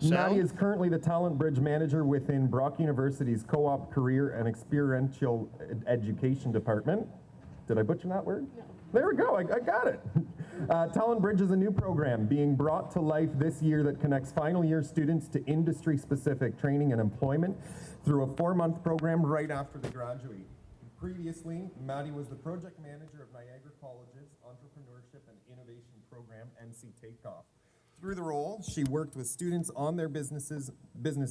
Madi is currently the Talent Bridge Manager within Brock University's Co-op Career and Experiential Education Department. Did I butcher that word? No. There we go, I got it. Talent Bridge is a new program being brought to life this year that connects final year students to industry-specific training and employment through a 4-month program right after they graduate. Previously, Madi was the project manager of Niagara College's Entrepreneurship and Innovation Program, NC Takeoff. Through the role, she worked with students on their business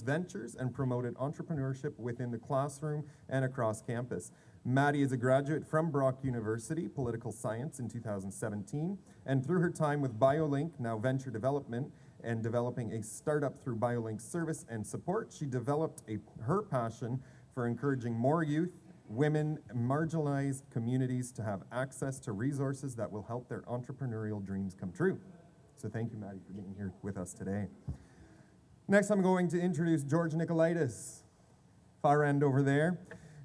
ventures and promoted entrepreneurship within the classroom and across campus. Madi is a graduate from Brock University, Political Science in 2017, and through her time with BioLink, now Venture Development, and developing a startup through BioLink service and support, she developed her passion for encouraging more youth, women, marginalized communities to have access to resources that will help their entrepreneurial dreams come true. So thank you, Madi, for being here with us today. Next, I'm going to introduce George Nikolaidis, far end over there.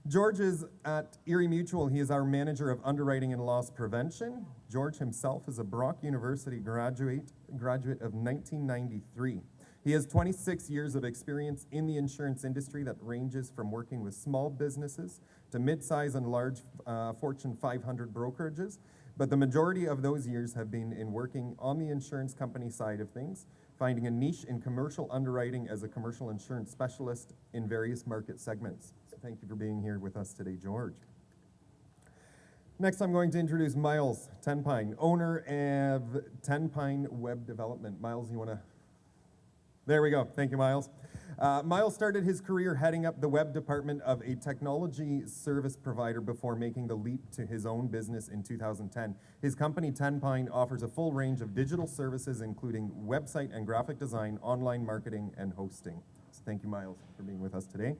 George is at Erie Mutual. He is our Manager of Underwriting and Loss Prevention. George himself is a Brock University graduate of 1993. He has 26 years of experience in the insurance industry that ranges from working with small businesses to mid-size and large Fortune 500 brokerages, but the majority of those years have been in working on the insurance company side of things, finding a niche in commercial underwriting as a commercial insurance specialist in various market segments. So thank you for being here with us today, George. Next, I'm going to introduce Myles Tenpine, owner of Tenpine Web Development. Myles, you want to... There we go. Thank you, Myles. Myles started his career heading up the web department of a technology service provider before making the leap to his own business in 2010. His company, Tenpine, offers a full range of digital services, including website and graphic design, online marketing, and hosting. So thank you, Myles, for being with us today.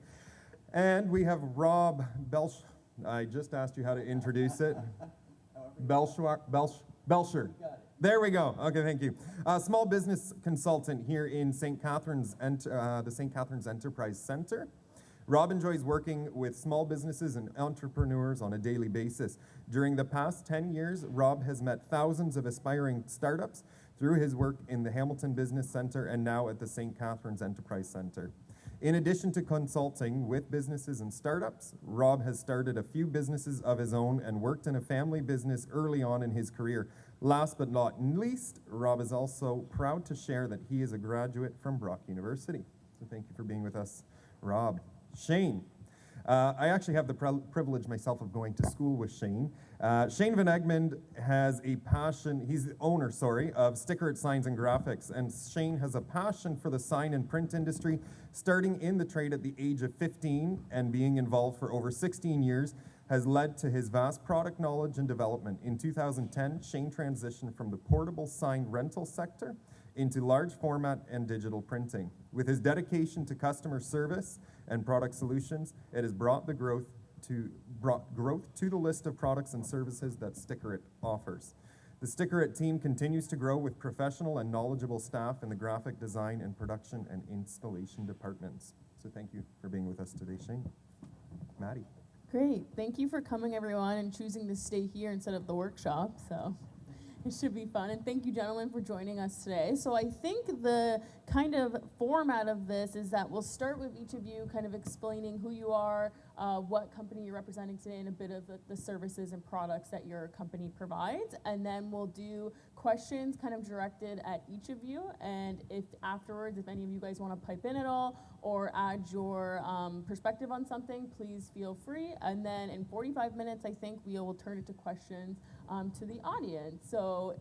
And we have Rob Belcher. I just asked you how to introduce it. Belcher. There we go. Okay, thank you. Small business consultant here in St. Catharines and the St. Catharines Enterprise Center. Rob enjoys working with small businesses and entrepreneurs on a daily basis. During the past 10 years, Rob has met thousands of aspiring startups through his work in the Hamilton Business Center and now at the St. Catharines Enterprise Center. In addition to consulting with businesses and startups, Rob has started a few businesses of his own and worked in a family business early on in his career. Last but not least, Rob is also proud to share that he is a graduate from Brock University. So thank you for being with us, Rob. Shane. I actually have the privilege myself of going to school with Shane. Shane VanEgmond has a passion, he's the owner, of Sticker It Signs and Graphics, and Shane has a passion for the sign and print industry, starting in the trade at the age of 15 and being involved for over 16 years has led to his vast product knowledge and development. In 2010, Shane transitioned from the portable sign rental sector into large format and digital printing. With his dedication to customer service and product solutions, it has brought growth to the list of products and services that Sticker It offers. The Sticker It team continues to grow with professional and knowledgeable staff in the graphic design and production and installation departments. So thank you for being with us today, Shane. Madi. Great. Thank you for coming, everyone, and choosing to stay here instead of the workshop. So it should be fun. And thank you, gentlemen, for joining us today. So I think the kind of format of this is that we'll start with each of you kind of explaining who you are, what company you're representing today, and a bit of the services and products that your company provides. And then we'll do questions kind of directed at each of you. And if afterwards, if any of you guys want to pipe in at all or add your perspective on something, please feel free. And then in 45 minutes, I think we will turn it to questions to the audience. So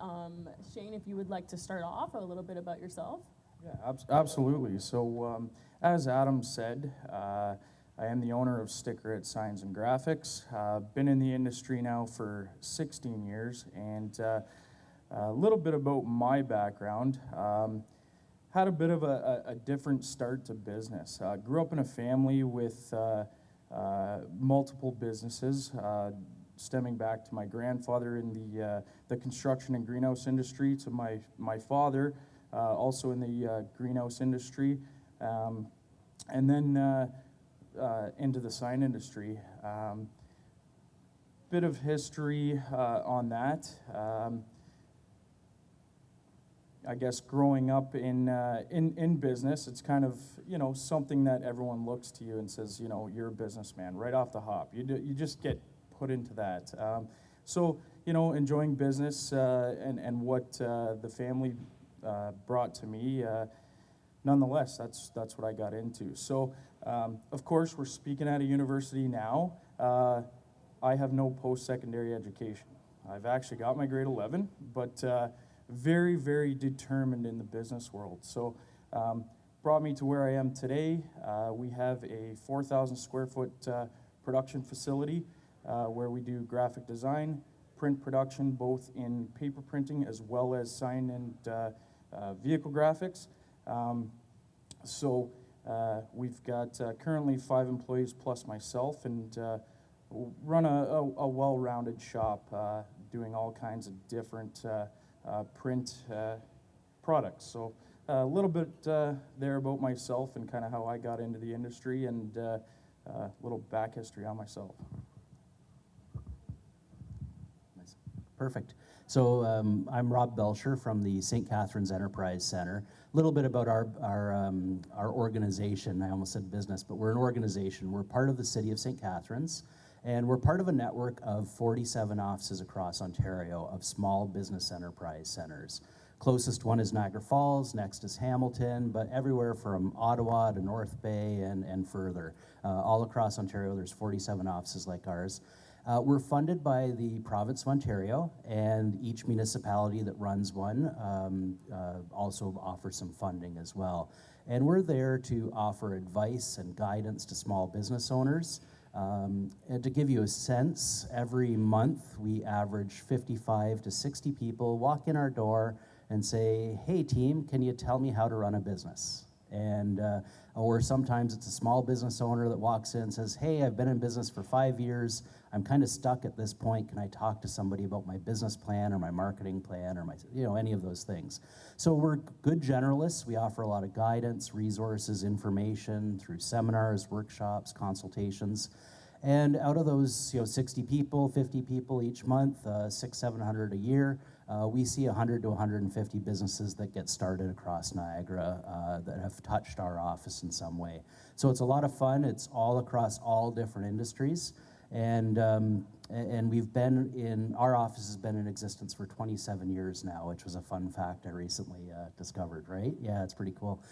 Shane, if you would like to start off a little bit about yourself. Yeah, absolutely. So as Adam said, I am the owner of Sticker It Signs and Graphics. Been in the industry now for 16 years, and a little bit about my background. Had a bit of a different start to business. Grew up in a family with multiple businesses, stemming back to my grandfather in the construction and greenhouse industry, to my father, also in the greenhouse industry, and then into the sign industry. Bit of history on that. I guess growing up in business, it's kind of, you know, something that everyone looks to you and says, you know, you're a businessman right off the hop. You just get put into that. So, you know, enjoying business and what the family brought to me, nonetheless, that's what I got into. So, of course, we're speaking at a university now. I have no post-secondary education. I've actually got my grade 11, but very, very determined in the business world. So brought me to where I am today. We have a 4,000 square foot production facility where we do graphic design, print production, both in paper printing as well as sign and vehicle graphics. So we've got currently 5 employees plus myself, and run a well-rounded shop doing all kinds of different print products. So a little bit there about myself and kind of how I got into the industry, and a little back history on myself. Nice. Perfect. So I'm Rob Belcher from the St. Catharines Enterprise Center. A little bit about our organization. I almost said business, but we're an organization. We're part of the City of St. Catharines, and we're part of a network of 47 offices across Ontario of small business enterprise centers. Closest one is Niagara Falls, next is Hamilton, but everywhere from Ottawa to North Bay and further. All across Ontario, there's 47 offices like ours. We're funded by the province of Ontario, and each municipality that runs one also offers some funding as well. And we're there to offer advice and guidance to small business owners. And to give you a sense, every month we average 55 to 60 people walk in our door and say, hey team, can you tell me how to run a business? And or sometimes it's a small business owner that walks in and says, hey, I've been in business for 5 years. I'm kind of stuck at this point. Can I talk to somebody about my business plan or my marketing plan or my, you know, any of those things? So we're good generalists. We offer a lot of guidance, resources, information through seminars, workshops, consultations. And out of those, 60 people, 50 people each month, 600-700 a year, we see 100 to 150 businesses that get started across Niagara that have touched our office in some way. So it's a lot of fun. It's all across all different industries. And our office has been in existence for 27 years now, which was a fun fact I recently discovered, right? Yeah, it's pretty cool.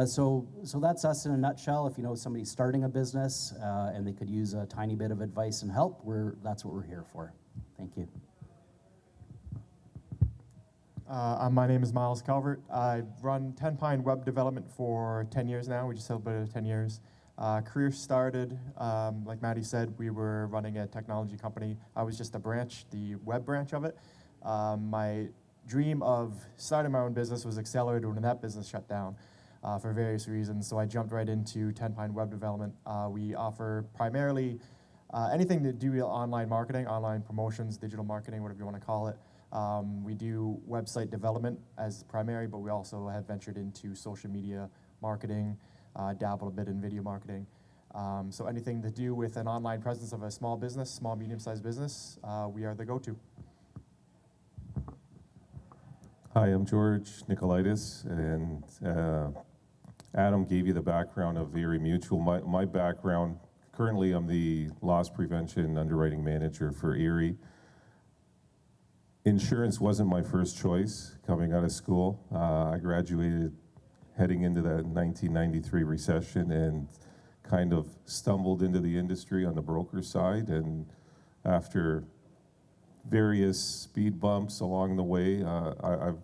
So that's us in a nutshell. If you know somebody starting a business and they could use a tiny bit of advice and help, that's what we're here for. Thank you. My name is Myles Calvert. I've run Tenpine web development for 10 years now. We just celebrated 10 years. Career started, like Madi said, we were running a technology company. I was just a branch, the web branch of it. My dream of starting my own business was accelerated when that business shut down for various reasons. So I jumped right into Tenpine web development. We offer primarily anything to do with online marketing, online promotions, digital marketing, whatever you want to call it. We do website development as primary, but we also have ventured into social media marketing, dabbled a bit in video marketing. So anything to do with an online presence of a small business, small, medium-sized business, we are the go-to. Hi, I'm George Nikolaidis, and Adam gave you the background of Erie Mutual. My background, currently I'm the loss prevention underwriting manager for Erie. Insurance wasn't my first choice coming out of school. I graduated heading into the 1993 recession and kind of stumbled into the industry on the broker side, and after various speed bumps along the way, I've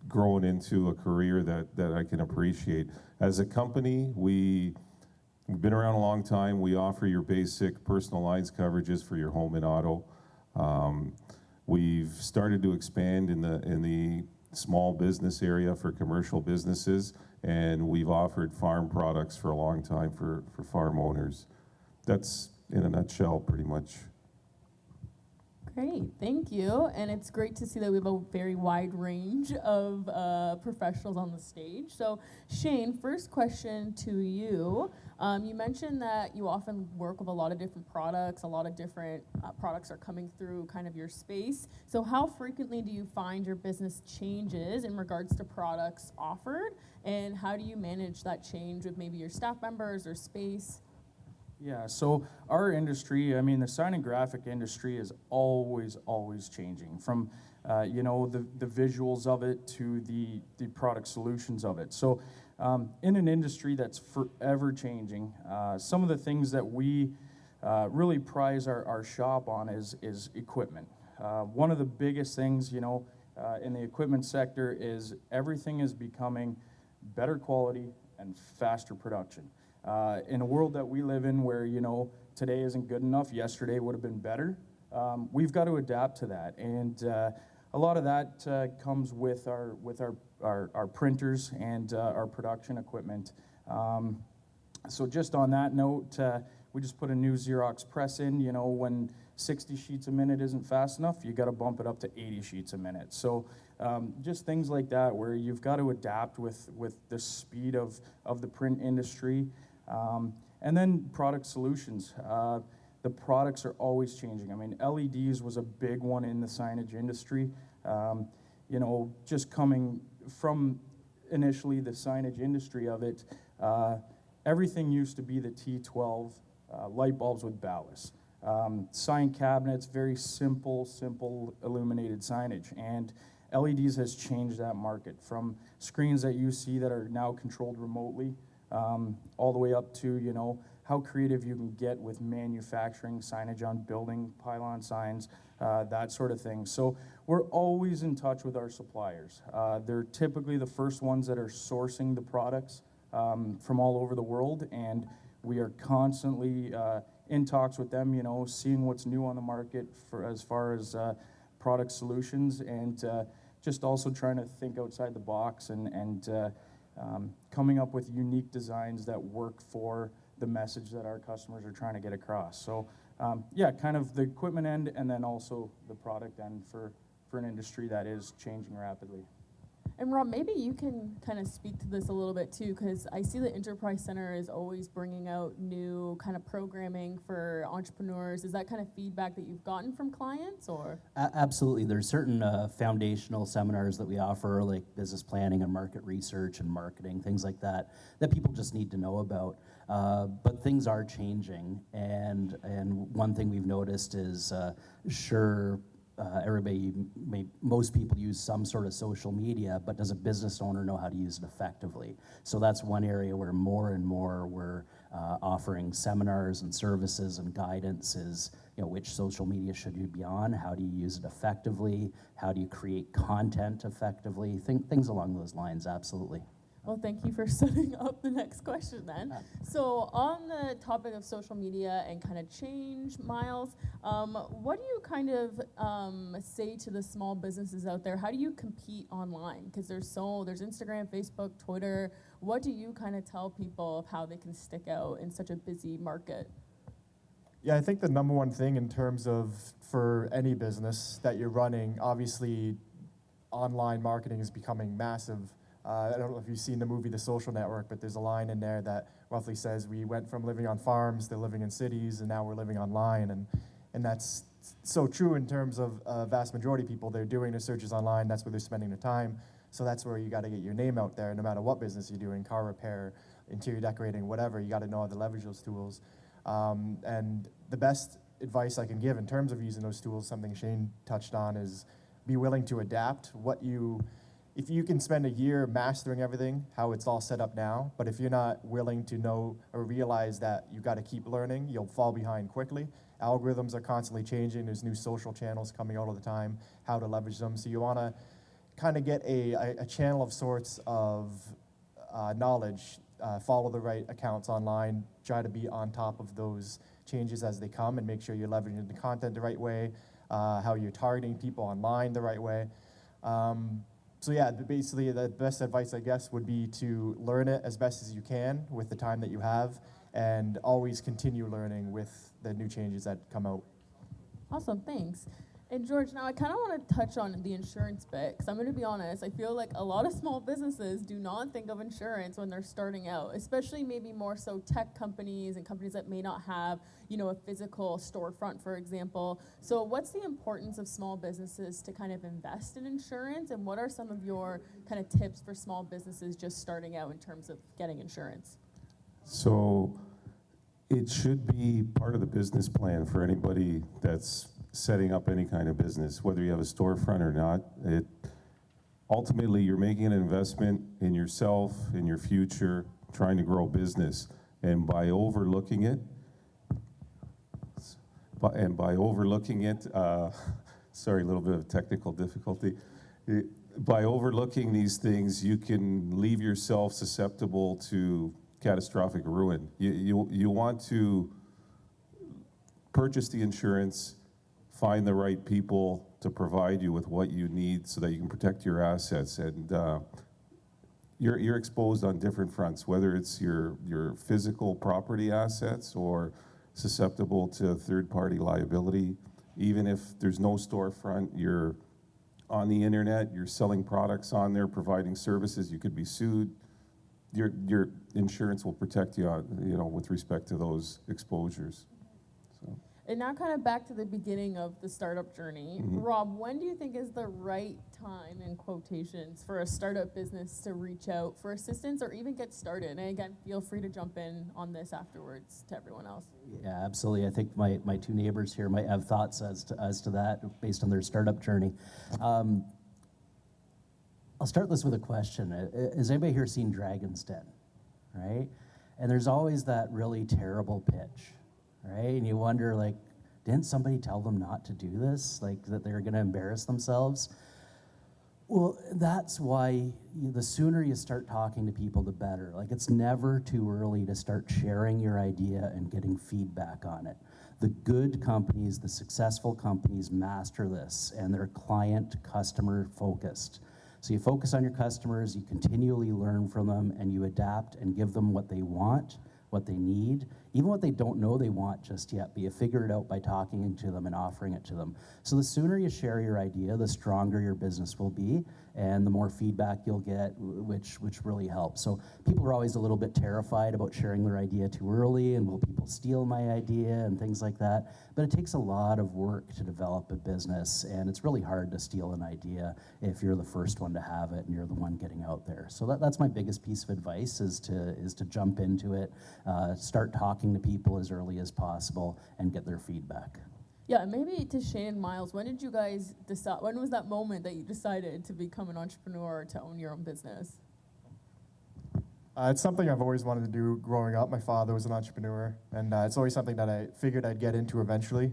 grown into a career that I can appreciate. As a company, we've been around a long time. We offer your basic personal lines coverages for your home and auto. We've started to expand in the small business area for commercial businesses, and we've offered farm products for a long time for farm owners. That's in a nutshell pretty much. Great, thank you. And it's great to see that we have a very wide range of professionals on the stage. So Shane, first question to you. You mentioned that you often work with a lot of different products. A lot of different products are coming through kind of your space. So how frequently do you find your business changes in regards to products offered? And how do you manage that change with maybe your staff members or space? Yeah, so our industry, I mean, the sign and graphic industry is always changing, from you know, the visuals of it to the product solutions of it. So in an industry that's forever changing, some of the things that we really prize our shop on is equipment. One of the biggest things, you know, in the equipment sector is everything is becoming better quality and faster production. In a world that we live in where, you know, today isn't good enough, yesterday would have been better, we've got to adapt to that. And a lot of that comes with our printers and our production equipment. So just on that note, we just put a new Xerox press in. You know, when 60 sheets a minute isn't fast enough, you got to bump it up to 80 sheets a minute. So just things like that where you've got to adapt with the speed of the print industry. And then product solutions. The products are always changing. I mean, LEDs was a big one in the signage industry. You know, just coming from initially the signage industry of it, everything used to be the T12 light bulbs with ballast. Sign cabinets, very simple illuminated signage. And LEDs has changed that market from screens that you see that are now controlled remotely, all the way up to, you know, how creative you can get with manufacturing signage on building, pylon signs, that sort of thing. So we're always in touch with our suppliers. They're typically the first ones that are sourcing the products from all over the world, and we are constantly in talks with them, you know, seeing what's new on the market for as far as product solutions, and just also trying to think outside the box and coming up with unique designs that work for the message that our customers are trying to get across. So yeah, kind of the equipment end and then also the product end for an industry that is changing rapidly. And Rob, maybe you can kind of speak to this a little bit too, because I see the Enterprise Center is always bringing out new kind of programming for entrepreneurs. Is that kind of feedback that you've gotten from clients, or? Absolutely. There's certain foundational seminars that we offer, like business planning and market research and marketing, things like that, that people just need to know about. But things are changing, and one thing we've noticed is, most people use some sort of social media, but does a business owner know how to use it effectively? So that's one area where more and more we're offering seminars and services and guidance is, you know, which social media should you be on? How do you use it effectively? How do you create content effectively? Things along those lines, absolutely. Well, thank you for setting up the next question then. So on the topic of social media and kind of change, Myles, what do you kind of say to the small businesses out there? How do you compete online? Because there's Instagram, Facebook, Twitter. What do you kind of tell people of how they can stick out in such a busy market? Yeah, I think the number one thing in terms of for any business that you're running, obviously online marketing is becoming massive. I don't know if you've seen the movie The Social Network, but there's a line in there that roughly says we went from living on farms to living in cities, and now we're living online. And that's so true in terms of vast majority of people. They're doing their searches online. That's where they're spending their time. So that's where you got to get your name out there, no matter what business you're doing, car repair, interior decorating, whatever. You got to know how to leverage those tools. And the best advice I can give in terms of using those tools, something Shane touched on, is be willing to adapt if you can spend a year mastering everything, how it's all set up now, but if you're not willing to know or realize that you got to keep learning, you'll fall behind quickly. Algorithms are constantly changing. There's new social channels coming out all the time, how to leverage them. So you want to kind of get a channel of sorts of knowledge, follow the right accounts online, try to be on top of those changes as they come, and make sure you're leveraging the content the right way, how you're targeting people online the right way. So yeah, basically the best advice, I guess, would be to learn it as best as you can with the time that you have, and always continue learning with the new changes that come out. Awesome, thanks. And George, now I kind of want to touch on the insurance bit, because I'm going to be honest, I feel like a lot of small businesses do not think of insurance when they're starting out, especially maybe more so tech companies and companies that may not have, a physical storefront, for example. So what's the importance of small businesses to kind of invest in insurance, and what are some of your kind of tips for small businesses just starting out in terms of getting insurance? So it should be part of the business plan for anybody that's setting up any kind of business, whether you have a storefront or not. Ultimately, you're making an investment in yourself, in your future, trying to grow business. And by overlooking it, sorry, a little bit of technical difficulty. By overlooking these things, you can leave yourself susceptible to catastrophic ruin. You want to purchase the insurance, find the right people to provide you with what you need so that you can protect your assets. And you're exposed on different fronts, whether it's your physical property assets or susceptible to third-party liability. Even if there's no storefront, you're on the internet, you're selling products on there, providing services, you could be sued. Your insurance will protect you, with respect to those exposures. So. And now kind of back to the beginning of the startup journey. Mm-hmm. Rob, when do you think is the right time, in quotations, for a startup business to reach out for assistance or even get started? And again, feel free to jump in on this afterwards to everyone else. Yeah, absolutely. I think my two neighbors here might have thoughts as to that based on their startup journey. I'll start this with a question. Has anybody here seen Dragon's Den, right? And there's always that really terrible pitch, right? And you wonder, like, didn't somebody tell them not to do this? Like, that they're gonna embarrass themselves? Well, that's why the sooner you start talking to people, the better. Like, it's never too early to start sharing your idea and getting feedback on it. The good companies, the successful companies master this, and they're client, customer focused. So you focus on your customers, you continually learn from them, and you adapt and give them what they want, what they need, even what they don't know they want just yet, but you figure it out by talking to them and offering it to them. So the sooner you share your idea, the stronger your business will be, and the more feedback you'll get, which really helps. So people are always a little bit terrified about sharing their idea too early, and will people steal my idea and things like that. But it takes a lot of work to develop a business, and it's really hard to steal an idea if you're the first one to have it and you're the one getting out there. So that's my biggest piece of advice, is to jump into it, start talking to people as early as possible, and get their feedback. Yeah, maybe to Shane and Myles, when did you guys decide, when was that moment that you decided to become an entrepreneur, to own your own business? It's something I've always wanted to do growing up. My father was an entrepreneur, and it's always something that I figured I'd get into eventually.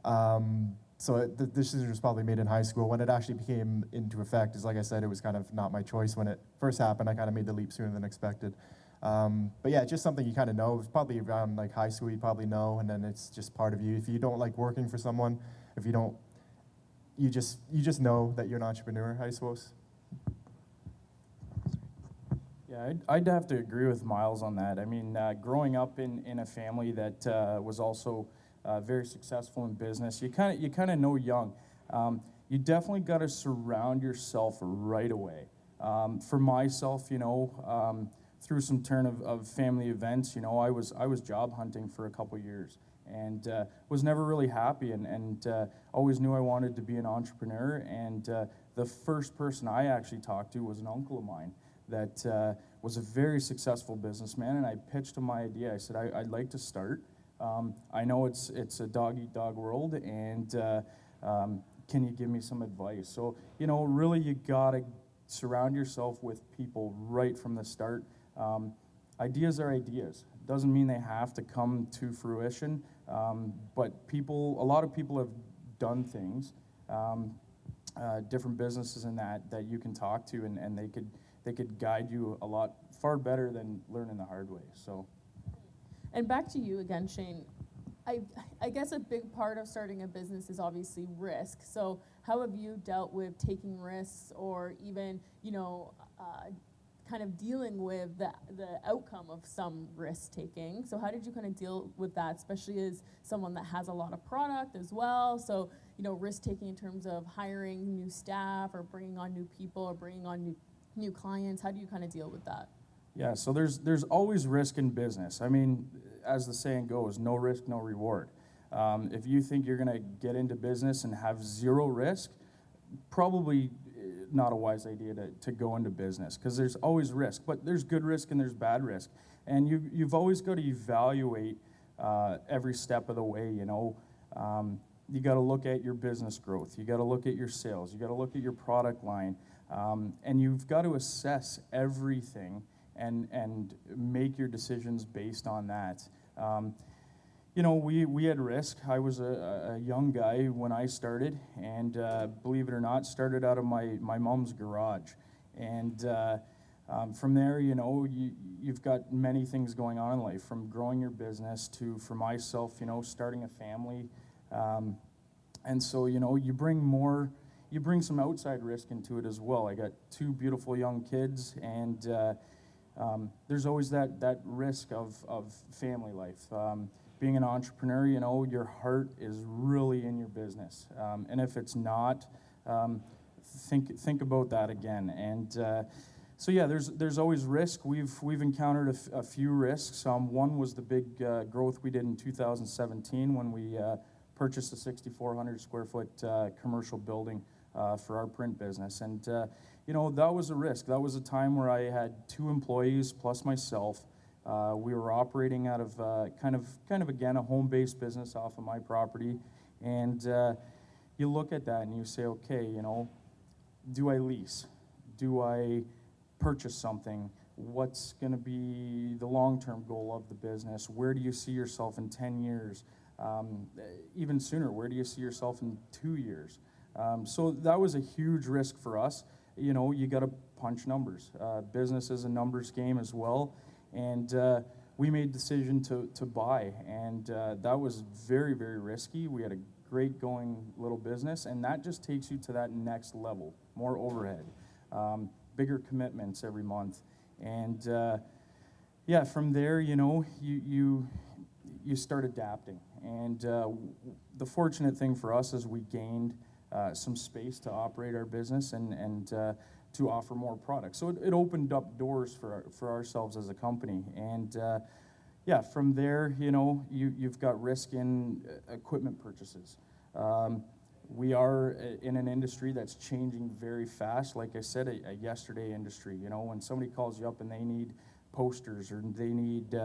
So the decision was probably made in high school. When it actually became into effect, is like I said, it was kind of not my choice. When it first happened, I kind of made the leap sooner than expected. But yeah, it's just something you kind of know. It's probably around like high school, you probably know, and then it's just part of you. If you don't like working for someone, if you don't, you just know that you're an entrepreneur, I suppose. Yeah, I'd have to agree with Myles on that. I mean, growing up in a family that was also very successful in business, you kind of know young. You definitely got to surround yourself right away. For myself, through some turn of family events, I was job hunting for a couple years, and was never really happy, and always knew I wanted to be an entrepreneur. And the first person I actually talked to was an uncle of mine that was a very successful businessman, and I pitched him my idea. I said, I'd like to start. I know it's a dog-eat-dog world, and can you give me some advice? So, really you gotta surround yourself with people right from the start. Ideas are ideas. Doesn't mean they have to come to fruition, but a lot of people have done things, different businesses in that you can talk to, and they could guide you a lot far better than learning the hard way. So. And back to you again, Shane. I guess a big part of starting a business is obviously risk. So how have you dealt with taking risks, or even, kind of dealing with the outcome of some risk taking. So how did you kind of deal with that, especially as someone that has a lot of product as well? So, risk taking in terms of hiring new staff or bringing on new people or bringing on new clients. How do you kind of deal with that? Yeah, so there's always risk in business. I mean, as the saying goes, no risk, no reward. If you think you're gonna get into business and have zero risk, probably not a wise idea to go into business, because there's always risk, but there's good risk and there's bad risk. And you've always got to evaluate every step of the way, You got to look at your business growth, you got to look at your sales, you got to look at your product line, and you've got to assess everything and make your decisions based on that. We had risk. I was a young guy when I started, and believe it or not, started out of my mom's garage. And from there, you've got many things going on in life, from growing your business to, for myself, starting a family. And so, you bring some outside risk into it as well. I got 2 beautiful young kids, and there's always that risk of family life. Being an entrepreneur, your heart is really in your business. And if it's not, think about that again. And so yeah, there's always risk. We've encountered a few risks. One was the big growth we did in 2017 when we purchased a 6,400 square foot commercial building for our print business. And that was a risk. That was a time where I had 2 employees plus myself. We were operating out of kind of again a home-based business off of my property, and you look at that and you say, okay, do I lease? Do I purchase something? What's going to be the long-term goal of the business? Where do you see yourself in 10 years? Even sooner, where do you see yourself in 2 years? So that was a huge risk for us. You got to punch numbers. Business is a numbers game as well. And we made the decision to buy, and that was very, very risky. We had a great going little business, and that just takes you to that next level, more overhead, bigger commitments every month. And from there, you start adapting. And the fortunate thing for us is we gained some space to operate our business and to offer more products. So it opened up doors for ourselves as a company. And from there, you've got risk in equipment purchases. We are in an industry that's changing very fast. Like I said, a yesterday industry. When somebody calls you up and they need posters, or they need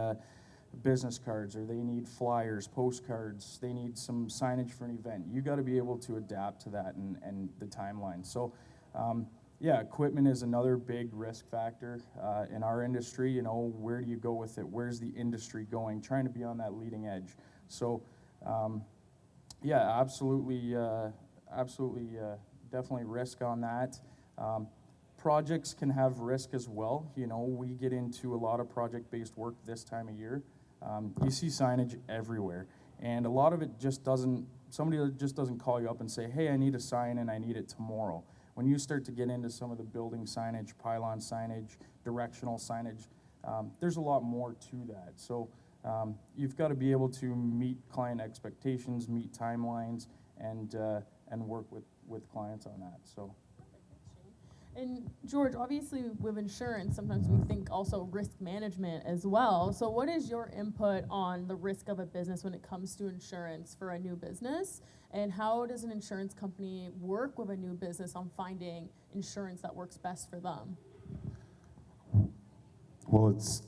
business cards, or they need flyers, postcards, they need some signage for an event, you got to be able to adapt to that and the timeline. So equipment is another big risk factor in our industry. Where do you go with it? Where's the industry going? Trying to be on that leading edge. So absolutely, definitely risk on that. Projects can have risk as well. We get into a lot of project-based work this time of year. You see signage everywhere, and a lot of it somebody just doesn't call you up and say, hey, I need a sign and I need it tomorrow. When you start to get into some of the building signage, pylon signage, directional signage, there's a lot more to that. So you've got to be able to meet client expectations, meet timelines, and work with clients on that. So. And George, obviously with insurance, sometimes we think also risk management as well. So what is your input on the risk of a business when it comes to insurance for a new business? And how does an insurance company work with a new business on finding insurance that works best for them? Well, it's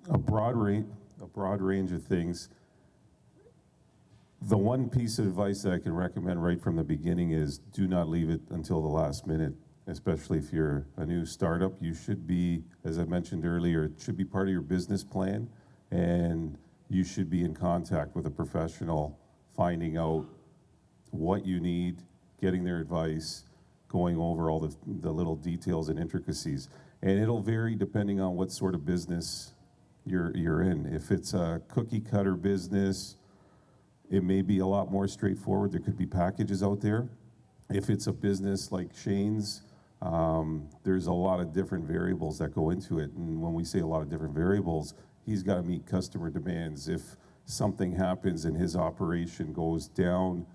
a broad range of things. The one piece of advice that I can recommend right from the beginning is do not leave it until the last minute. Especially if you're a new startup, you should be, as I mentioned earlier, it should be part of your business plan, and you should be in contact with a professional, finding out what you need, getting their advice, going over all the little details and intricacies. And it'll vary depending on what sort of business you're in. If it's a cookie cutter business, it may be a lot more straightforward. There could be packages out there. If it's a business like Shane's, There's a lot of different variables that go into it. And when we say a lot of different variables, he's got to meet customer demands. If something happens and his operation goes down,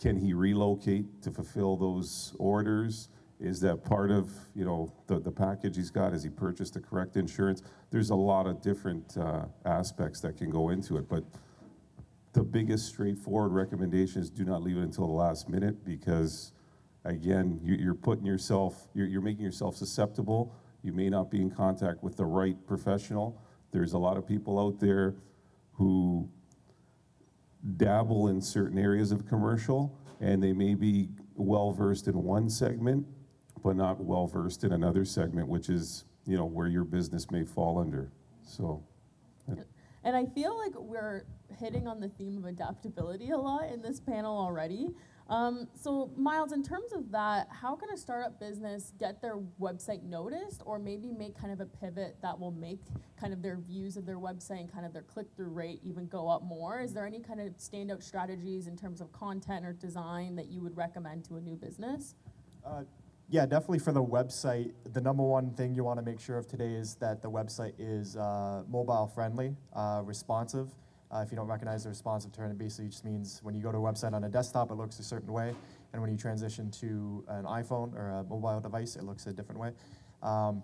can he relocate to fulfill those orders? Is that part of, you know, the package he's got? Has he purchased the correct insurance? There's a lot of different aspects that can go into it. But the biggest straightforward recommendation is do not leave it until the last minute, because again, you're putting yourself, you're making yourself susceptible. You may not be in contact with the right professional. There's a lot of people out there who dabble in certain areas of commercial, and they may be well-versed in one segment, but not well-versed in another segment, which is, you know, where your business may fall under. So. And I feel like we're hitting on the theme of adaptability a lot in this panel already. So Myles, in terms of that, how can a startup business get their website noticed, or maybe make kind of a pivot that will make kind of their views of their website and kind of their click-through rate even go up more? Is there any kind of standout strategies in terms of content or design that you would recommend to a new business? Yeah, definitely for the website, the number one thing you want to make sure of today is that the website is mobile friendly, responsive. If you don't recognize the responsive term, it basically just means when you go to a website on a desktop, it looks a certain way, and when you transition to an iPhone or a mobile device, it looks a different way.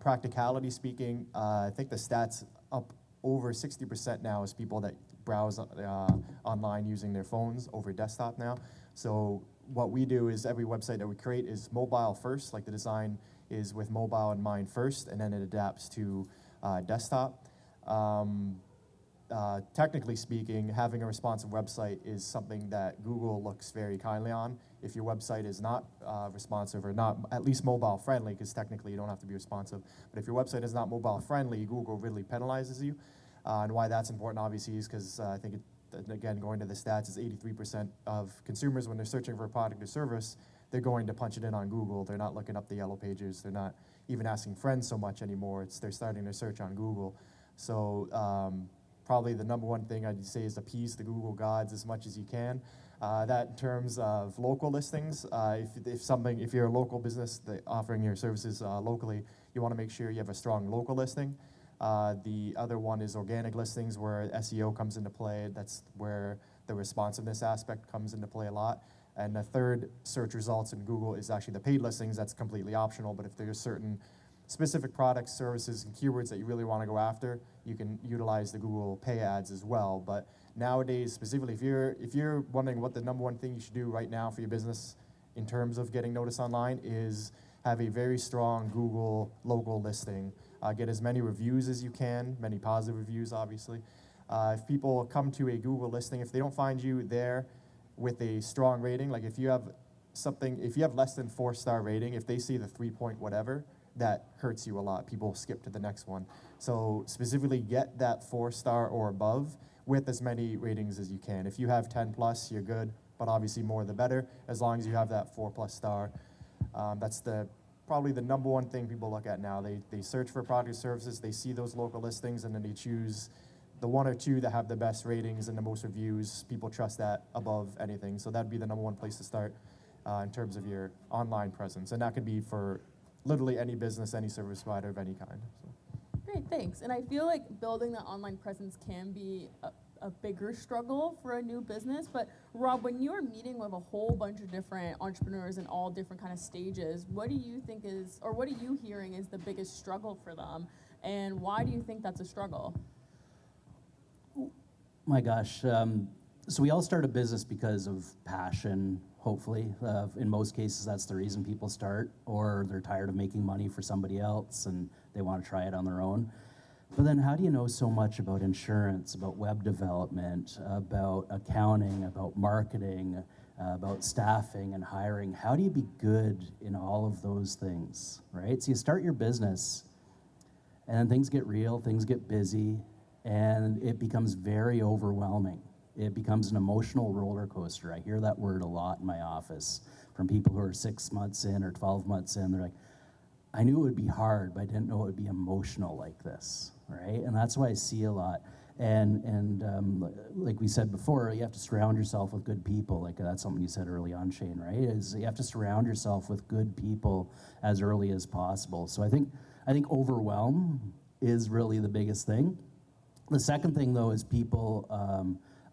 Practicality speaking, I think the stats up over 60% now is people that browse online using their phones over desktop now. So what we do is every website that we create is mobile first, like the design is with mobile in mind first, and then it adapts to desktop. Technically speaking, having a responsive website is something that Google looks very kindly on. If your website is not responsive or not at least mobile friendly, because technically you don't have to be responsive, but if your website is not mobile friendly, Google really penalizes you. And why that's important, obviously, is because I think, again, going to the stats, is 83% of consumers, when they're searching for a product or service, they're going to punch it in on Google. They're not looking up the yellow pages. They're not even asking friends so much anymore. They're starting their search on Google. So probably the number one thing I'd say is appease the Google gods as much as you can. That in terms of local listings, if you're a local business offering your services locally, you want to make sure you have a strong local listing. The other one is organic listings, where SEO comes into play. That's where the responsiveness aspect comes into play a lot. And the third search results in Google is actually the paid listings. That's completely optional, but if there's certain specific products, services, and keywords that you really want to go after, you can utilize the Google Pay ads as well. But nowadays, specifically, if you're wondering what the number one thing you should do right now for your business in terms of getting noticed online, is have a very strong Google local listing. Get as many reviews as you can, many positive reviews, obviously. If people come to a Google listing, if they don't find you there with a strong rating, like if you have less than 4-star rating, if they see the 3-point whatever, that hurts you a lot. People skip to the next one. So specifically get that 4-star or above with as many ratings as you can. If you have 10+, you're good, but obviously more the better, as long as you have that 4+ star. That's probably the number one thing people look at now. They search for product or services, they see those local listings, and then they choose the 1 or 2 that have the best ratings and the most reviews. People trust that above anything. So that'd be the number one place to start in terms of your online presence. And that could be for literally any business, any service provider of any kind. So. Great, thanks. And I feel like building that online presence can be a bigger struggle for a new business. But Rob, when you're meeting with a whole bunch of different entrepreneurs in all different kind of stages, what do you think is, or what are you hearing is the biggest struggle for them? And why do you think that's a struggle? My gosh, so we all start a business because of passion, hopefully. In most cases, that's the reason people start, or they're tired of making money for somebody else and they want to try it on their own. But then how do you know so much about insurance, about web development, about accounting, about marketing, about staffing and hiring? How do you be good in all of those things, right? So you start your business and then things get real, things get busy, and it becomes very overwhelming. It becomes an emotional roller coaster. I hear that word a lot in my office from people who are 6 months in or 12 months in. They're like, I knew it would be hard, but I didn't know it would be emotional like this, right? And that's what I see a lot. Like we said before, you have to surround yourself with good people. Like that's something you said early on, Shane, right? Is you have to surround yourself with good people as early as possible. So I think overwhelm is really the biggest thing. The second thing, though, is people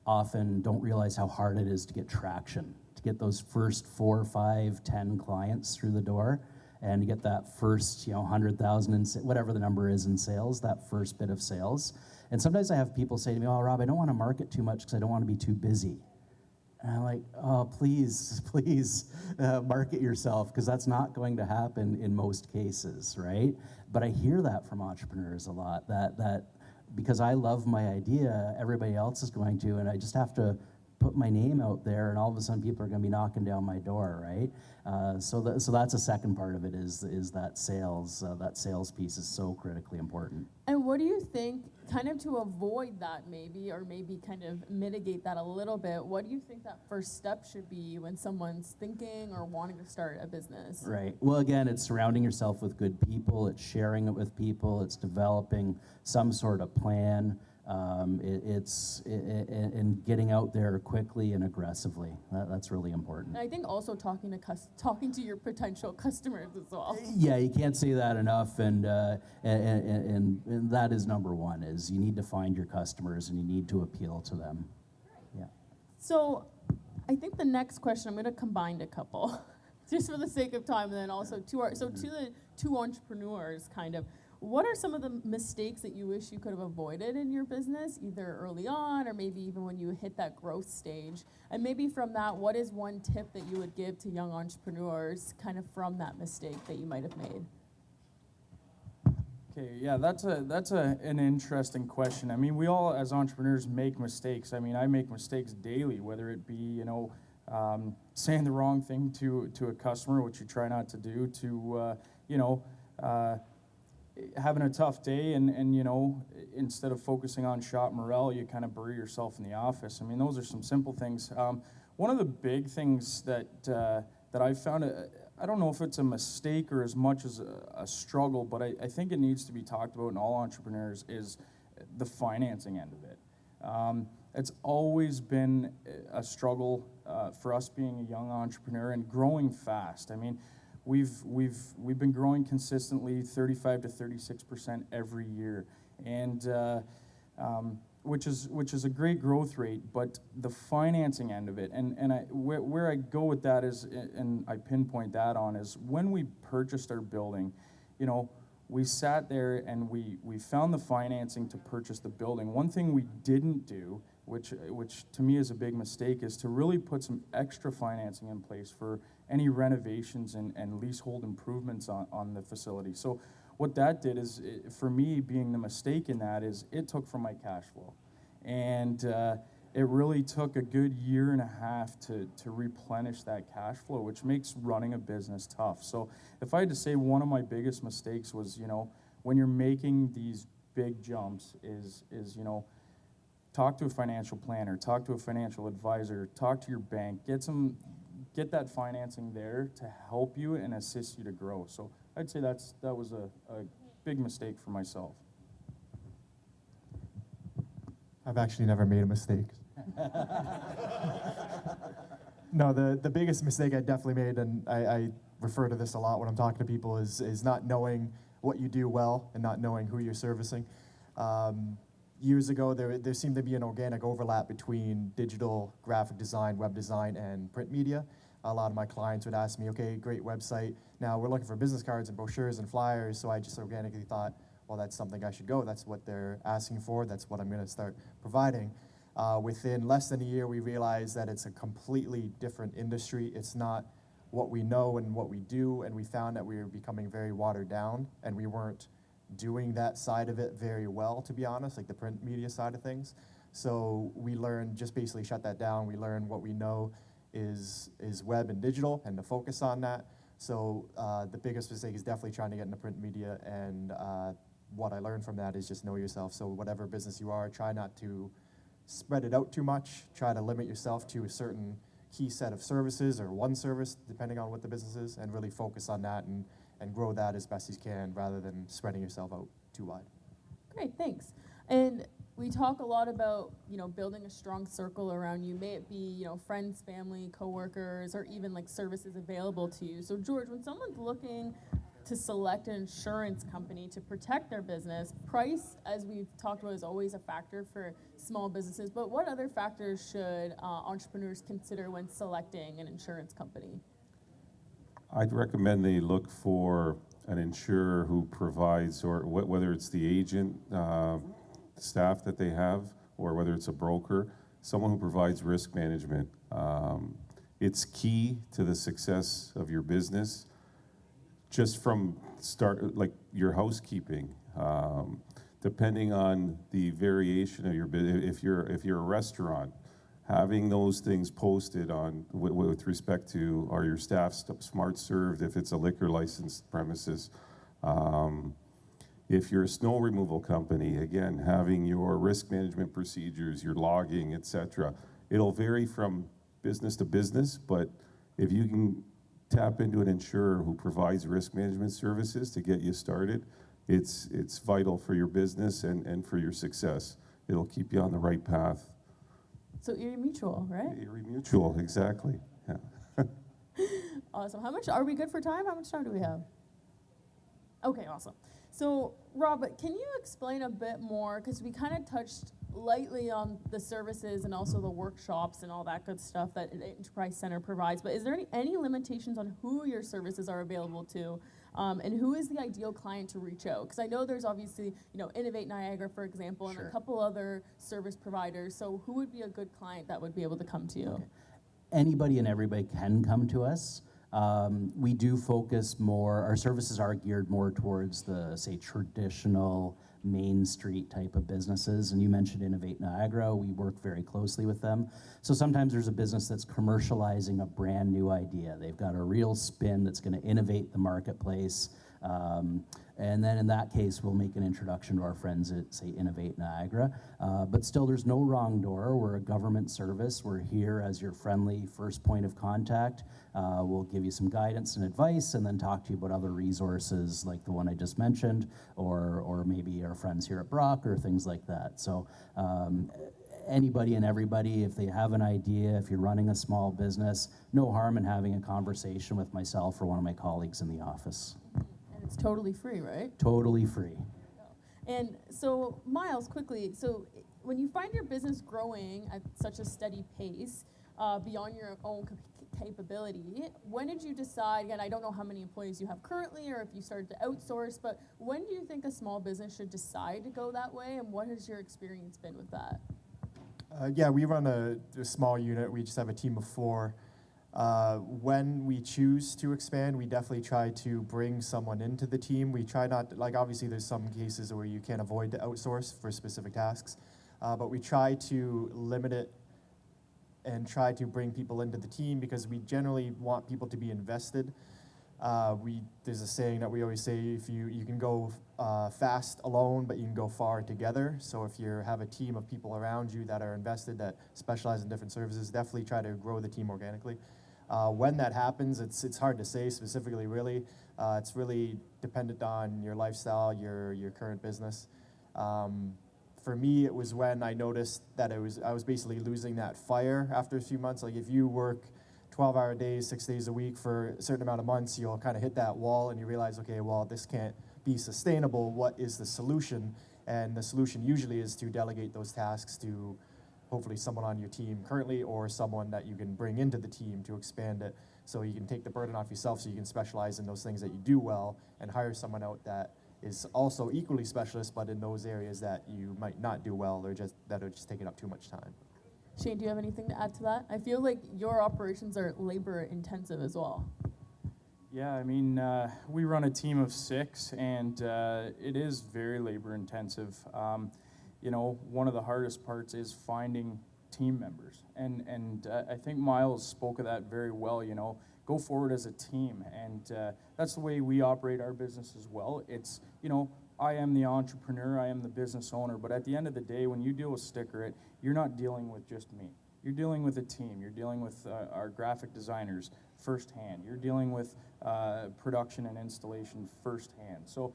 often don't realize how hard it is to get traction, to get those first 4, 5, 10 clients through the door, and to get that first, 100,000 in whatever the number is in sales, that first bit of sales. And sometimes I have people say to me, "Oh, Rob, I don't want to market too much because I don't want to be too busy." And I'm like, "Oh, please, market yourself, because that's not going to happen in most cases, right?" But I hear that from entrepreneurs a lot, that because I love my idea, everybody else is going to, and I just have to put my name out there, and all of a sudden people are going to be knocking down my door, right? So that's a second part of it is that sales piece is so critically important. And what do you think, kind of to avoid that maybe, or maybe kind of mitigate that a little bit, what do you think that first step should be when someone's thinking or wanting to start a business? Right. Well, again, it's surrounding yourself with good people, it's sharing it with people, it's developing some sort of plan. And getting out there quickly and aggressively. That's really important. And I think also talking to your potential customers as well. Yeah, you can't say that enough, and that is number one, is you need to find your customers and you need to appeal to them. Yeah. So I think the next question, I'm going to combine a couple, just for the sake of time, and then also to the two entrepreneurs, kind of, what are some of the mistakes that you wish you could have avoided in your business, either early on or maybe even when you hit that growth stage? And maybe from that, what is one tip that you would give to young entrepreneurs kind of from that mistake that you might have made? Okay, yeah, that's an interesting question. I mean, we all as entrepreneurs make mistakes. I mean, I make mistakes daily, whether it be, saying the wrong thing to a customer, which you try not to do, to, having a tough day and instead of focusing on shop morale, you kind of bury yourself in the office. I mean, those are some simple things. One of the big things that I've found, I don't know if it's a mistake or as much as a struggle, but I think it needs to be talked about in all entrepreneurs, is the financing end of it. It's always been a struggle for us being a young entrepreneur and growing fast. I mean, We've been growing consistently 35 to 36% every year, and which is a great growth rate. But the financing end of it, and where I go with that is, and I pinpoint that on, is when we purchased our building, we sat there and we found the financing to purchase the building. One thing we didn't do, which to me is a big mistake, is to really put some extra financing in place for any renovations and leasehold improvements on the facility. So what that did is, for me, being the mistake in that, is it took from my cash flow. And it really took a good year and a half to replenish that cash flow, which makes running a business tough. So if I had to say one of my biggest mistakes was, when you're making these big jumps, is talk to a financial planner, talk to a financial advisor, talk to your bank, get that financing there to help you and assist you to grow. So I'd say that was a big mistake for myself. I've actually never made a mistake. No, the biggest mistake I definitely made, and I refer to this a lot when I'm talking to people, is not knowing what you do well and not knowing who you're servicing. Years ago, there seemed to be an organic overlap between digital graphic design, web design, and print media. A lot of my clients would ask me, okay, great website. Now we're looking for business cards and brochures and flyers, so I just organically thought, well, that's something I should go. That's what they're asking for. That's what I'm going to start providing. Within less than a year, we realized that it's a completely different industry. It's not what we know and what we do, and we found that we were becoming very watered down, and we weren't doing that side of it very well, to be honest, like the print media side of things. So we learned, just basically shut that down. We learned what we know is web and digital, and to focus on that. So the biggest mistake is definitely trying to get into print media, and what I learned from that is just know yourself. So whatever business you are, try not to spread it out too much. Try to limit yourself to a certain key set of services, or one service, depending on what the business is, and really focus on that and grow that as best as you can, rather than spreading yourself out too wide. Great, thanks. And we talk a lot about, building a strong circle around you. May it be, friends, family, coworkers, or even like services available to you. So George, when someone's looking to select an insurance company to protect their business, price, as we've talked about, is always a factor for small businesses. But what other factors should entrepreneurs consider when selecting an insurance company? I'd recommend they look for an insurer who provides, or whether it's the agent staff that they have, or whether it's a broker, someone who provides risk management. It's key to the success of your business. Just from start, like your housekeeping, depending on the variation of your business. If you're a restaurant, having those things posted on with respect to, are your staff smart served? If it's a liquor licensed premises, if you're a snow removal company, again, having your risk management procedures, your logging, etc. It'll vary from business to business, but if you can tap into an insurer who provides risk management services to get you started, it's vital for your business and for your success. It'll keep you on the right path. So Erie Mutual, right? Erie Mutual, exactly. Yeah. Awesome. Are we good for time? How much time do we have? Okay, awesome. So Rob, can you explain a bit more, because we kind of touched lightly on the services and also the workshops and all that good stuff that an enterprise center provides, but is there any limitations on who your services are available to, and who is the ideal client to reach out? Because I know there's obviously, Innovate Niagara, for example, and Sure. a couple other service providers. So who would be a good client that would be able to come to you? Okay. Anybody and everybody can come to us. We do focus more, our services are geared more towards the, say, traditional Main Street type of businesses. And you mentioned Innovate Niagara, we work very closely with them. So sometimes there's a business that's commercializing a brand new idea. They've got a real spin that's going to innovate the marketplace. And then in that case, we'll make an introduction to our friends at, say, Innovate Niagara. But still, there's no wrong door. We're a government service. We're here as your friendly first point of contact. We'll give you some guidance and advice, and then talk to you about other resources like the one I just mentioned, or maybe our friends here at Brock, or things like that. So anybody and everybody, if they have an idea, if you're running a small business, no harm in having a conversation with myself or one of my colleagues in the office. It's totally free, right? Totally free. And so, Myles, quickly, so when you find your business growing at such a steady pace, beyond your own capability, when did you decide, again, I don't know how many employees you have currently or if you started to outsource, but when do you think a small business should decide to go that way, and what has your experience been with that? Yeah, we run a small unit. We just have a team of 4. When we choose to expand, we definitely try to bring someone into the team. We try not, like obviously there's some cases where you can't avoid to outsource for specific tasks, but we try to limit it and try to bring people into the team because we generally want people to be invested. There's a saying that we always say, if you can go fast alone, but you can go far together. So if you have a team of people around you that are invested, that specialize in different services, definitely try to grow the team organically. When that happens, it's hard to say specifically, really. It's really dependent on your lifestyle, your current business. For me, it was when I noticed that I was basically losing that fire after a few months. Like if you work 12-hour days, 6 days a week for a certain amount of months, you'll kind of hit that wall and you realize, okay, well, this can't be sustainable. What is the solution? And the solution usually is to delegate those tasks to hopefully someone on your team currently, or someone that you can bring into the team to expand it, so you can take the burden off yourself, so you can specialize in those things that you do well, and hire someone out that is also equally specialist, but in those areas that you might not do well, or that are just taking up too much time. Shane, do you have anything to add to that? I feel like your operations are labor intensive as well. Yeah, I mean, we run a team of 6, and it is very labor intensive. One of the hardest parts is finding team members, and I think Myles spoke of that very well. Go forward as a team, and that's the way we operate our business as well. It's, I am the entrepreneur, I am the business owner, but at the end of the day, when you deal with Sticker-It, you're not dealing with just me. You're dealing with a team. You're dealing with our graphic designers firsthand. You're dealing with production and installation firsthand. So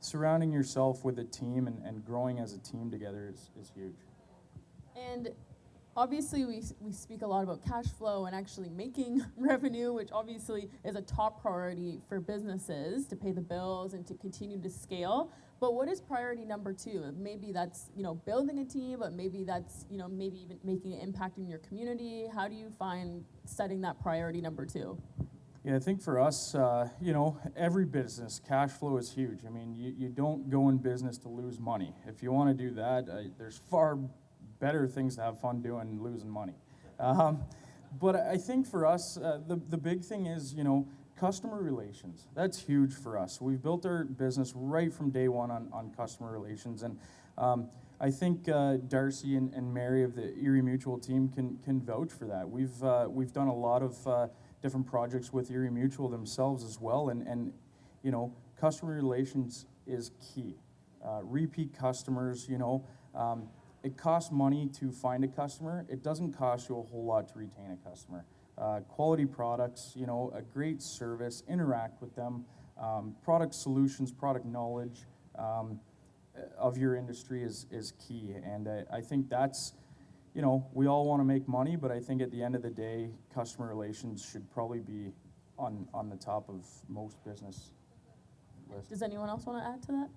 Surrounding yourself with a team and growing as a team together is huge. And obviously, we speak a lot about cash flow and actually making revenue, which obviously is a top priority for businesses to pay the bills and to continue to scale. But what is priority number 2? Maybe that's, building a team, but maybe that's, maybe even making an impact in your community. How do you find setting that priority number 2? Yeah, I think for us, every business, cash flow is huge. I mean, you don't go in business to lose money. If you want to do that, there's far better things to have fun doing than losing money. But I think for us, the big thing is, customer relations. That's huge for us. We've built our business right from day one on customer relations. And I think Darcy and Mary of the Erie Mutual team can vouch for that. We've done a lot of different projects with Erie Mutual themselves as well. And customer relations is key. Repeat customers, it costs money to find a customer. It doesn't cost you a whole lot to retain a customer. Quality products, a great service, interact with them, product solutions, product knowledge of your industry is key. And I think that's, we all want to make money, but I think at the end of the day, customer relations should probably be on the top of most business lists. Does anyone else want to add to that?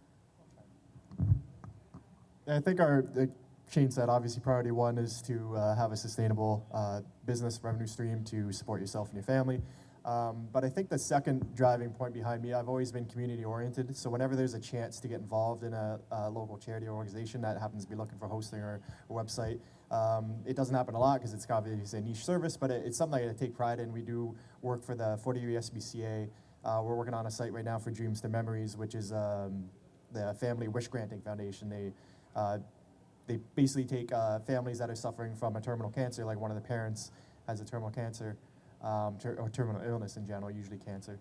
I think like Shane said, obviously priority 1 is to have a sustainable business revenue stream to support yourself and your family. But I think the second driving point behind me, I've always been community oriented. So whenever there's a chance to get involved in a local charity or organization that happens to be looking for hosting or a website, it doesn't happen a lot because it's obviously a niche service, but it's something I take pride in. We do work for the 40 Erie SBCA. We're working on a site right now for Dreams to Memories, which is the Family Wish Granting Foundation. They basically take families that are suffering from a terminal cancer, like one of the parents has a terminal cancer, or terminal illness in general, usually cancer.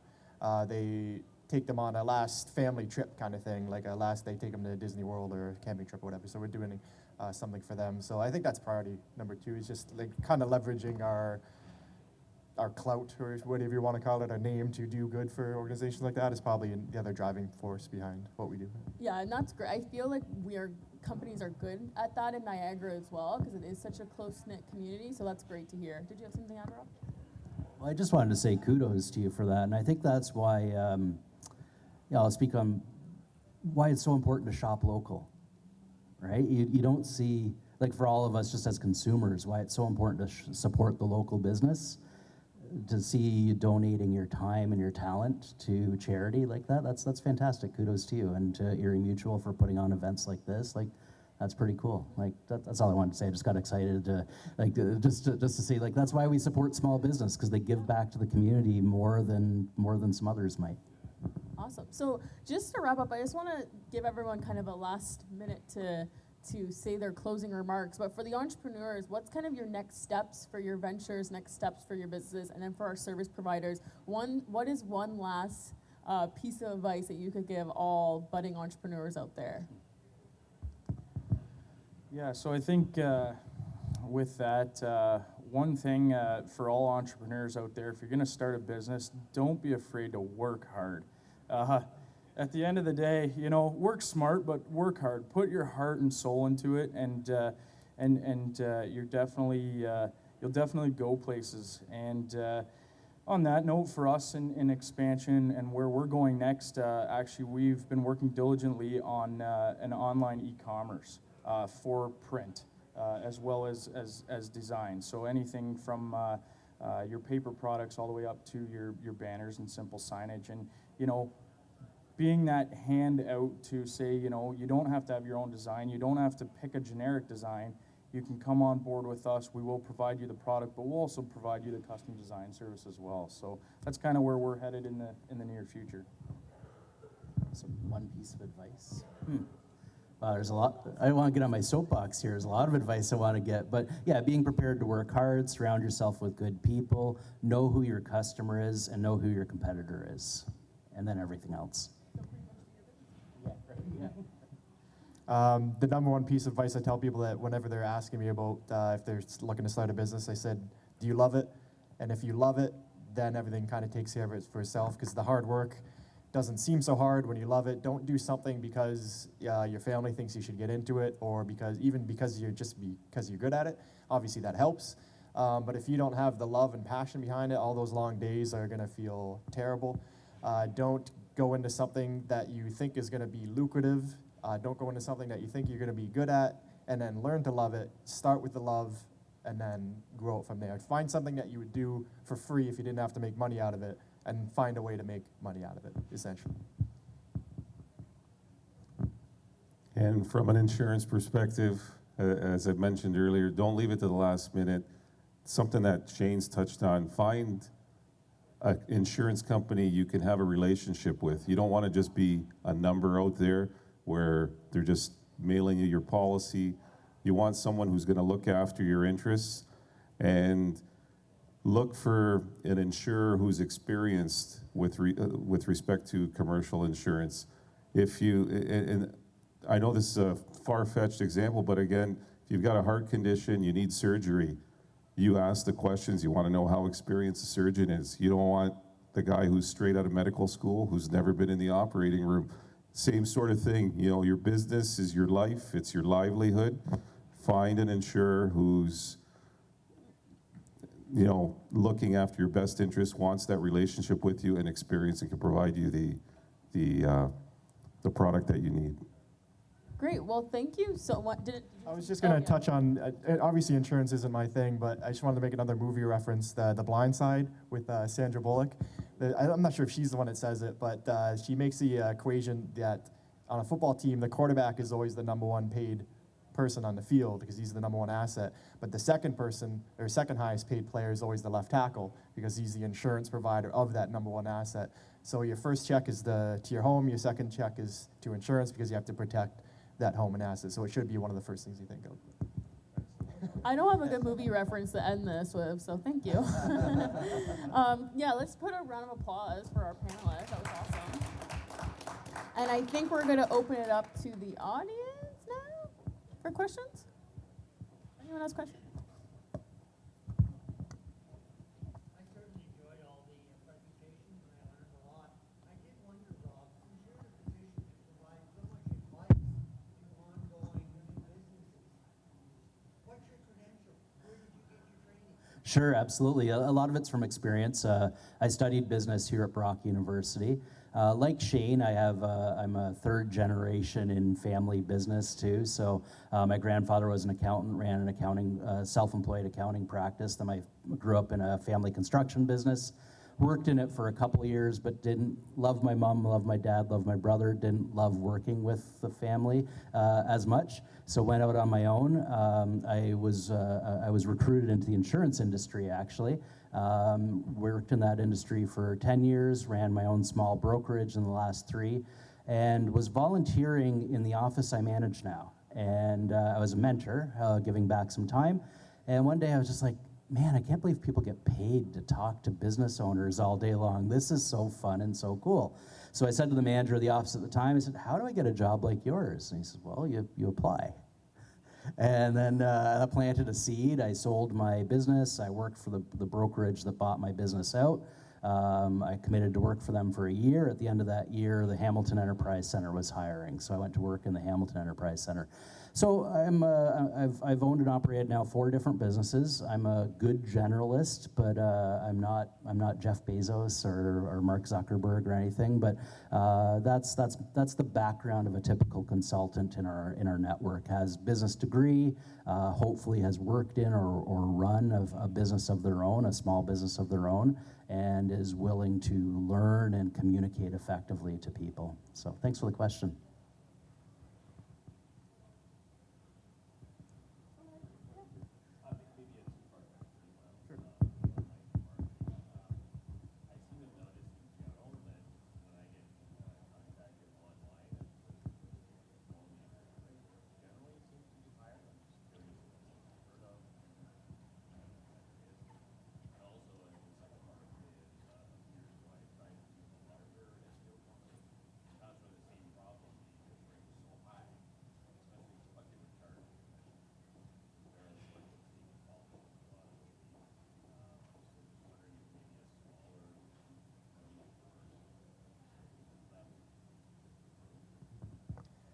They take them on a last family trip kind of thing, like they take them to Disney World or a camping trip or whatever. So we're doing something for them. So I think that's priority number 2, is just like kind of leveraging our clout, or whatever you want to call it, our name, to do good for organizations like that is probably the other driving force behind what we do. Yeah, and that's great. I feel like companies are good at that in Niagara as well, because it is such a close-knit community, so that's great to hear. Did you have something to add, Rob? Well, I just wanted to say kudos to you for that, and I think that's why, I'll speak on why it's so important to shop local, right? You don't see, like for all of us just as consumers, why it's so important to support the local business, to see you donating your time and your talent to charity like that. That's fantastic. Kudos to you and to Erie Mutual for putting on events like this. Like, that's pretty cool. Like, that's all I wanted to say. I just got excited just to say, like, that's why we support small business, because they give back to the community more than some others might. Awesome. So just to wrap up, I just want to give everyone kind of a last minute to say their closing remarks. But for the entrepreneurs, what's kind of your next steps for your ventures, next steps for your businesses, and then for our service providers, what is one last piece of advice that you could give all budding entrepreneurs out there? Yeah, so I think with that, one thing for all entrepreneurs out there, if you're going to start a business, don't be afraid to work hard. At the end of the day, work smart, but work hard. Put your heart and soul into it, and you'll definitely go places. And on that note, for us in expansion and where we're going next, actually, we've been working diligently on an online e-commerce for print, as well as design. So anything from your paper products all the way up to your banners and simple signage. And being that hand out to say, you don't have to have your own design. You don't have to pick a generic design. You can come on board with us. We will provide you the product, but we'll also provide you the custom design service as well. So that's kind of where we're headed in the near future. So one piece of advice. Wow, there's a lot. I don't want to get on my soapbox here. There's a lot of advice I want to get. But yeah, being prepared to work hard, surround yourself with good people, know who your customer is, and know who your competitor is. And then everything else. The number one piece of advice I tell people that whenever they're asking me about if they're looking to start a business, I said, do you love it? And if you love it, then everything kind of takes care of it for itself, because the hard work doesn't seem so hard when you love it. Don't do something because your family thinks you should get into it, or because you're good at it. Obviously that helps. But if you don't have the love and passion behind it, all those long days are gonna feel terrible. Don't go into something that you think is gonna be lucrative. Don't go into something that you think you're gonna be good at, and then learn to love it. Start with the love, and then grow it from there. Find something that you would do for free if you didn't have to make money out of it, and find a way to make money out of it, essentially. And from an insurance perspective, as I mentioned earlier, don't leave it to the last minute. Something that Shane's touched on, find an insurance company you can have a relationship with. You don't want to just be a number out there where they're just mailing you your policy. You want someone who's going to look after your interests, and look for an insurer who's experienced with respect to commercial insurance. If you, and I know this is a far-fetched example, but again, if you've got a heart condition, you need surgery, you ask the questions, you want to know how experienced the surgeon is. You don't want the guy who's straight out of medical school, who's never been in the operating room. Same sort of thing, you know, your business is your life, it's your livelihood. Find an insurer who's, you know, looking after your best interest, wants that relationship with you, and experience, and can provide you the product that you need. Great. Well, thank you. So what did it? I was just going to touch on, obviously insurance isn't my thing, but I just wanted to make another movie reference, The Blind Side with Sandra Bullock. I'm not sure if she's the one that says it, but she makes the equation that on a football team, the quarterback is always the #1 paid person on the field because he's the #1 asset. But the second person, or second highest paid player, is always the left tackle because he's the insurance provider of that #1 asset. So your first check is to your home, your second check is to insurance because you have to protect that home and asset. So it should be one of the first things you think of. I don't have a good movie reference to end this with, so thank you. Yeah, let's put a round of applause for our panelists. That was awesome. And I think we're going to open it up to the audience now for questions. Anyone has questions? I certainly enjoyed all the presentations, and I learned a lot. I did wonder, Rob, since you're in a position to provide so much advice to ongoing new businesses, what's your credential? Where did you get your training? Sure, absolutely. A lot of it's from experience. I studied business here at Brock University. Like Shane, I'm a third generation in family business too. So my grandfather was an accountant, ran an accounting, self-employed accounting practice. Then I grew up in a family construction business, worked in it for a couple of years, but didn't love my mom, love my dad, love my brother, didn't love working with the family as much. So went out on my own. I was recruited into the insurance industry actually. Worked in that industry for 10 years, ran my own small brokerage in the last 3, and was volunteering in the office I manage now. And I was a mentor, giving back some time. And one day I was just like, man, I can't believe people get paid to talk to business owners all day long. This is so fun and so cool. So I said to the manager of the office at the time, I said, how do I get a job like yours? And he said, well, you apply. And then that planted a seed. I sold my business. I worked for the brokerage that bought my business out. I committed to work for them for a year. At the end of that year, the Hamilton Enterprise Center was hiring. So I went to work in the Hamilton Enterprise Center. So I've owned and operated now 4 different businesses. I'm a good generalist, but I'm not Jeff Bezos or Mark Zuckerberg or anything. But that's the background of a typical consultant in our network. Has business degree, hopefully has worked in or run a business of their own, a small business of their own, and is willing to learn and communicate effectively to people. So thanks for the question.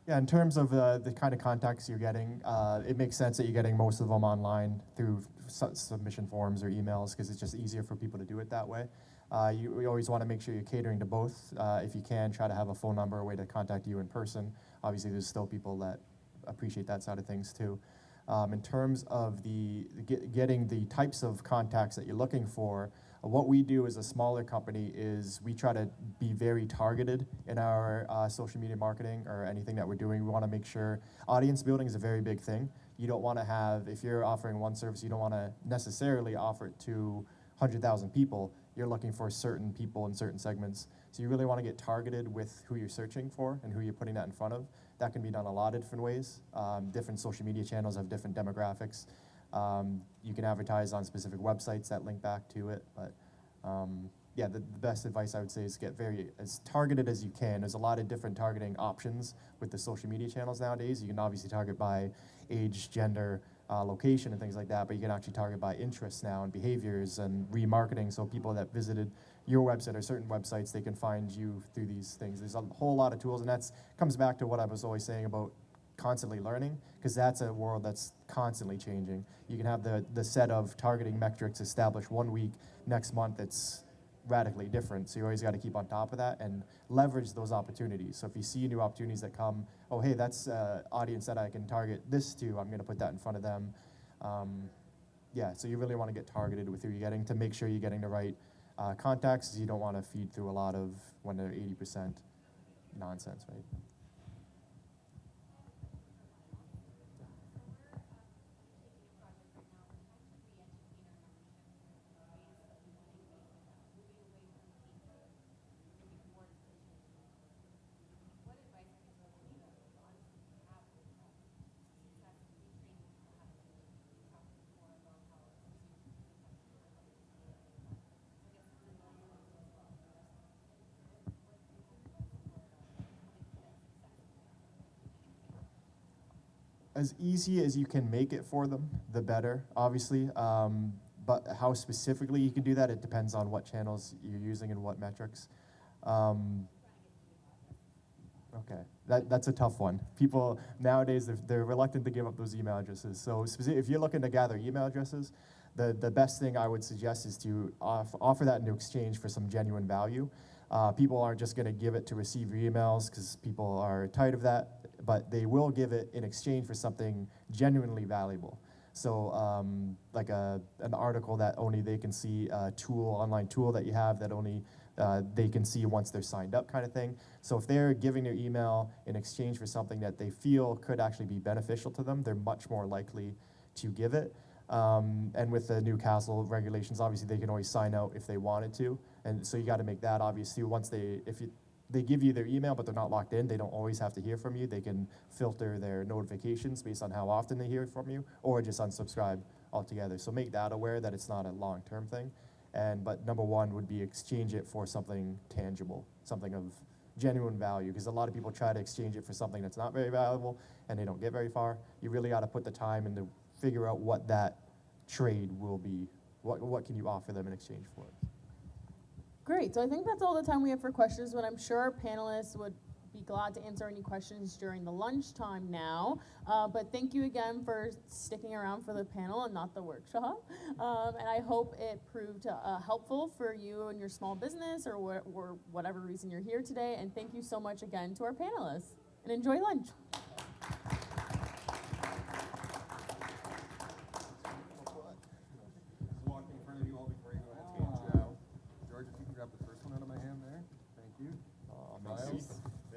Yeah, in terms of the kind of contacts you're getting, it makes sense that you're getting most of them online through submission forms or emails because it's just easier for people to do it that way. You always want to make sure you're catering to both. If you can, try to have a phone number, a way to contact you in person. Obviously, there's still people that appreciate that side of things too. In terms of getting the types of contacts that you're looking for, what we do as a smaller company is we try to be very targeted in our social media marketing or anything that we're doing. We want to make sure audience building is a very big thing. You don't want to have, if you're offering one service, you don't want to necessarily offer it to 100,000 people. You're looking for certain people in certain segments. So you really want to get targeted with who you're searching for and who you're putting that in front of. That can be done a lot of different ways. Different social media channels have different demographics. You can advertise on specific websites that link back to it, but yeah, the best advice I would say is get as targeted as you can. There's a lot of different targeting options with the social media channels nowadays. You can obviously target by age, gender, location, and things like that, but you can actually target by interests now and behaviors and remarketing. So people that visited your website or certain websites, they can find you through these things. There's a whole lot of tools, and that comes back to what I was always saying about constantly learning, because that's a world that's constantly changing. You can have the set of targeting metrics established one week, next month it's radically different. So you always got to keep on top of that and leverage those opportunities. So if you see new opportunities that come, oh, hey, that's an audience that I can target this to, I'm going to put that in front of them. Yeah, so you really want to get targeted with who you're getting to make sure you're getting the right contacts. You don't want to feed through a lot of when they're 80% nonsense, right? As easy as you can make it for them, the better, obviously. But how specifically you can do that, it depends on what channels you're using and what metrics. Okay, that's a tough one. People nowadays, they're reluctant to give up those email addresses. So if you're looking to gather email addresses, the best thing I would suggest is to offer that in exchange for some genuine value. People aren't just going to give it to receive your emails because people are tired of that, but they will give it in exchange for something genuinely valuable. So like an article that only they can see, a tool, online tool that you have that only they can see once they're signed up kind of thing. So if they're giving their email in exchange for something that they feel could actually be beneficial to them, they're much more likely to give it. And with the new Castle regulations, obviously they can always sign out if they wanted to. And so you got to make that obviously once they give you their email, but they're not locked in. They don't always have to hear from you. They can filter their notifications based on how often they hear from you, or just unsubscribe altogether. So make that aware that it's not a long-term thing. But number one would be exchange it for something tangible, something of genuine value, because a lot of people try to exchange it for something that's not very valuable and they don't get very far. You really got to put the time in to figure out what that trade will be. What can you offer them in exchange for it? Great, so I think that's all the time we have for questions, but I'm sure our panelists would be glad to answer any questions during the lunchtime now. But thank you again for sticking around for the panel and not the workshop. And I hope it proved helpful for you and your small business or whatever reason you're here today. And thank you so much again to our panelists. And enjoy lunch.